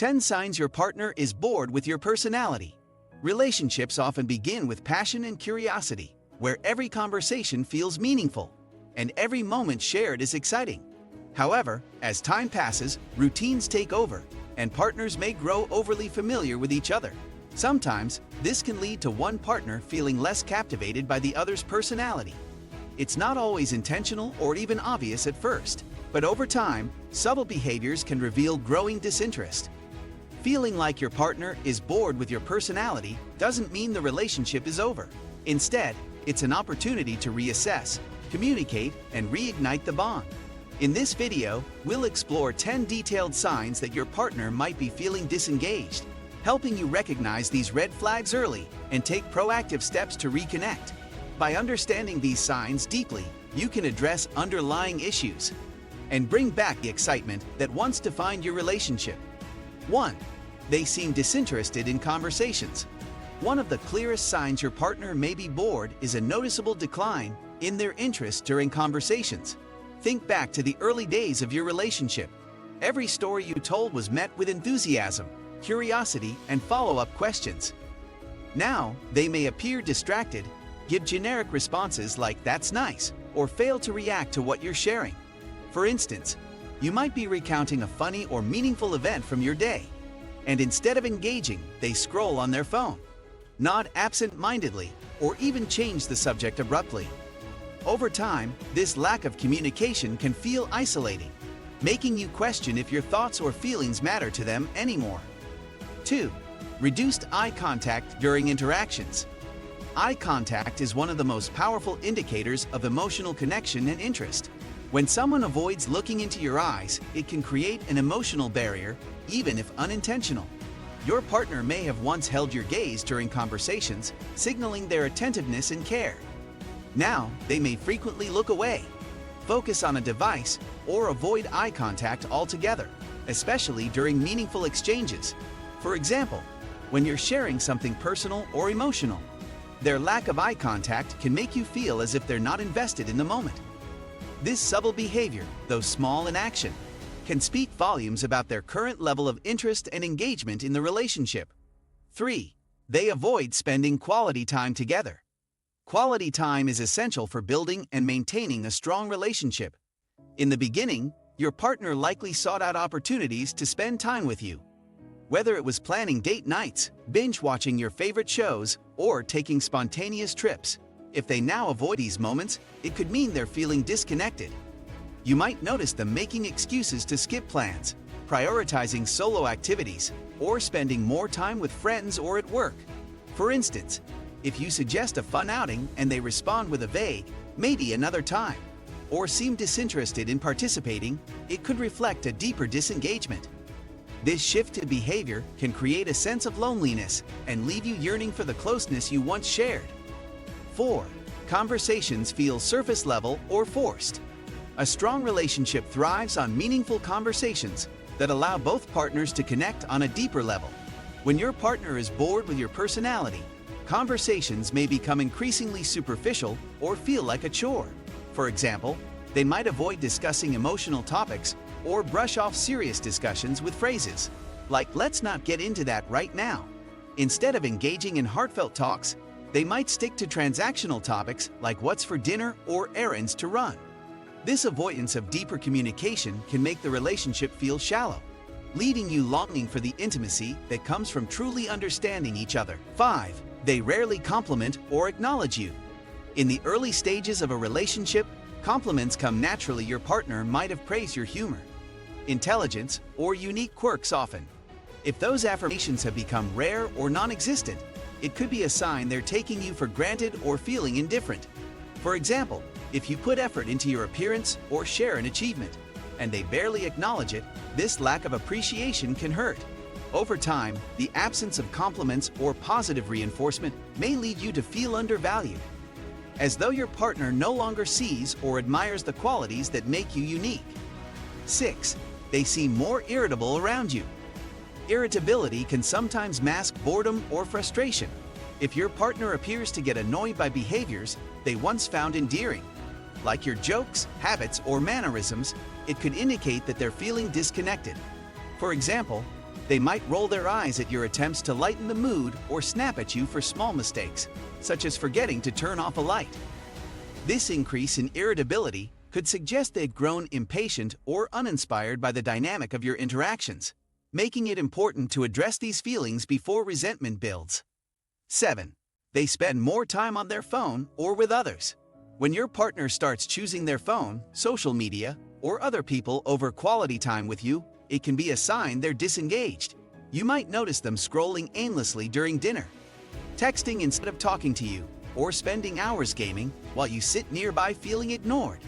10 signs your partner is bored with your personality. Relationships often begin with passion and curiosity, where every conversation feels meaningful, and every moment shared is exciting. However, as time passes, routines take over, and partners may grow overly familiar with each other. Sometimes, this can lead to one partner feeling less captivated by the other's personality. It's not always intentional or even obvious at first, but over time, subtle behaviors can reveal growing disinterest. Feeling like your partner is bored with your personality doesn't mean the relationship is over. Instead, it's an opportunity to reassess, communicate, and reignite the bond. In this video, we'll explore 10 detailed signs that your partner might be feeling disengaged, helping you recognize these red flags early and take proactive steps to reconnect. By understanding these signs deeply, you can address underlying issues and bring back the excitement that once defined your relationship. 1. They seem disinterested in conversations. One of the clearest signs your partner may be bored is a noticeable decline in their interest during conversations. Think back to the early days of your relationship. Every story you told was met with enthusiasm, curiosity, and follow-up questions. Now, they may appear distracted, give generic responses like "that's nice," or fail to react to what you're sharing. For instance, you might be recounting a funny or meaningful event from your day, and instead of engaging, they scroll on their phone, nod absent-mindedly, or even change the subject abruptly. Over time, this lack of communication can feel isolating, making you question if your thoughts or feelings matter to them anymore. 2. Reduced eye contact during interactions. Eye contact is one of the most powerful indicators of emotional connection and interest. When someone avoids looking into your eyes, it can create an emotional barrier, even if unintentional. Your partner may have once held your gaze during conversations, signaling their attentiveness and care. Now, they may frequently look away, focus on a device, or avoid eye contact altogether, especially during meaningful exchanges. For example, when you're sharing something personal or emotional, their lack of eye contact can make you feel as if they're not invested in the moment. This subtle behavior, though small in action, can speak volumes about their current level of interest and engagement in the relationship. 3. They avoid spending quality time together. Quality time is essential for building and maintaining a strong relationship. In the beginning, your partner likely sought out opportunities to spend time with you. Whether it was planning date nights, binge-watching your favorite shows, or taking spontaneous trips, if they now avoid these moments, it could mean they're feeling disconnected. You might notice them making excuses to skip plans, prioritizing solo activities, or spending more time with friends or at work. For instance, if you suggest a fun outing and they respond with a vague, "maybe another time," or seem disinterested in participating, it could reflect a deeper disengagement. This shift in behavior can create a sense of loneliness and leave you yearning for the closeness you once shared. 4. Conversations feel surface level or forced. A strong relationship thrives on meaningful conversations that allow both partners to connect on a deeper level. When your partner is bored with your personality, conversations may become increasingly superficial or feel like a chore. For example, they might avoid discussing emotional topics or brush off serious discussions with phrases like "let's not get into that right now." Instead of engaging in heartfelt talks, they might stick to transactional topics like what's for dinner or errands to run. This avoidance of deeper communication can make the relationship feel shallow, leaving you longing for the intimacy that comes from truly understanding each other. 5. They rarely compliment or acknowledge you. In the early stages of a relationship, compliments come naturally. Your partner might have praised your humor, intelligence, or unique quirks often. If those affirmations have become rare or non-existent, it could be a sign they're taking you for granted or feeling indifferent. For example, if you put effort into your appearance or share an achievement, and they barely acknowledge it, this lack of appreciation can hurt. Over time, the absence of compliments or positive reinforcement may lead you to feel undervalued, as though your partner no longer sees or admires the qualities that make you unique. 6. They seem more irritable around you. Irritability can sometimes mask boredom or frustration. If your partner appears to get annoyed by behaviors they once found endearing, like your jokes, habits, or mannerisms, it could indicate that they're feeling disconnected. For example, They might roll their eyes at your attempts to lighten the mood or snap at you for small mistakes, such as forgetting to turn off a light. This increase in irritability could suggest they've grown impatient or uninspired by the dynamic of your interactions, making it important to address these feelings before resentment builds. 7. They spend more time on their phone or with others. When your partner starts choosing their phone, social media, or other people over quality time with you, it can be a sign they're disengaged. You might notice them scrolling aimlessly during dinner, texting instead of talking to you, or spending hours gaming while you sit nearby feeling ignored.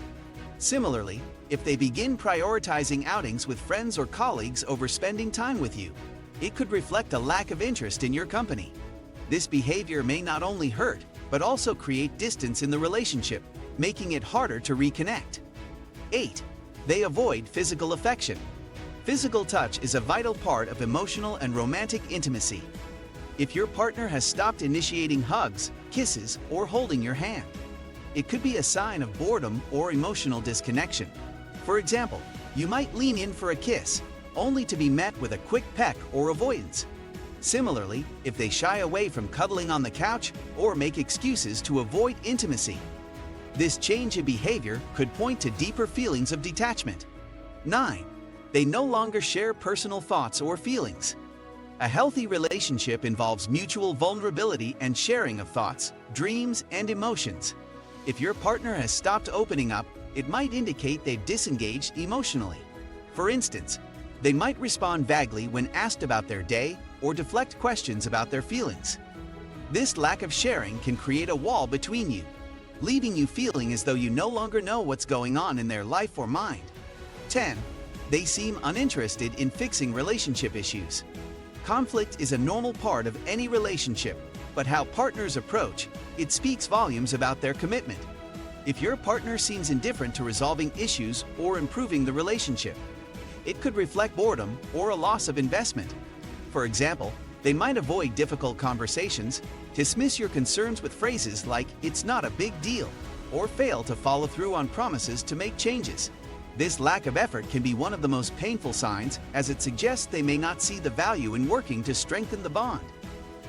Similarly, if they begin prioritizing outings with friends or colleagues over spending time with you, it could reflect a lack of interest in your company. This behavior may not only hurt, but also create distance in the relationship, making it harder to reconnect. 8. They avoid physical affection. Physical touch is a vital part of emotional and romantic intimacy. If your partner has stopped initiating hugs, kisses, or holding your hand, it could be a sign of boredom or emotional disconnection. For example, you might lean in for a kiss, only to be met with a quick peck or avoidance. Similarly, if they shy away from cuddling on the couch or make excuses to avoid intimacy, this change in behavior could point to deeper feelings of detachment. 9. They no longer share personal thoughts or feelings. A healthy relationship involves mutual vulnerability and sharing of thoughts, dreams, and emotions. If your partner has stopped opening up, it might indicate they've disengaged emotionally. For instance, they might respond vaguely when asked about their day or deflect questions about their feelings. This lack of sharing can create a wall between you, leaving you feeling as though you no longer know what's going on in their life or mind. 10. They seem uninterested in fixing relationship issues. Conflict is a normal part of any relationship, but how partners approach it speaks volumes about their commitment. If your partner seems indifferent to resolving issues or improving the relationship, it could reflect boredom or a loss of investment. For example, they might avoid difficult conversations, dismiss your concerns with phrases like "it's not a big deal," or fail to follow through on promises to make changes. This lack of effort can be one of the most painful signs, as it suggests they may not see the value in working to strengthen the bond.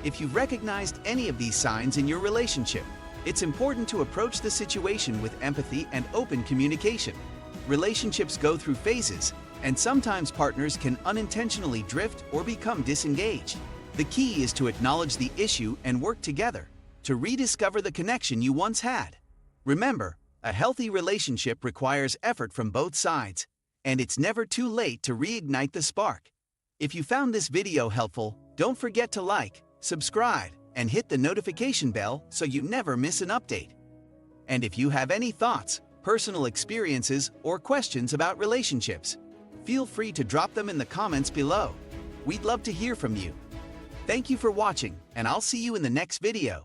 If you've recognized any of these signs in your relationship, it's important to approach the situation with empathy and open communication. Relationships go through phases, and sometimes partners can unintentionally drift or become disengaged. The key is to acknowledge the issue and work together to rediscover the connection you once had. Remember, a healthy relationship requires effort from both sides, and it's never too late to reignite the spark. If you found this video helpful, don't forget to like, subscribe, and hit the notification bell so you never miss an update. And if you have any thoughts, personal experiences, or questions about relationships, feel free to drop them in the comments below. We'd love to hear from you. Thank you for watching, and I'll see you in the next video.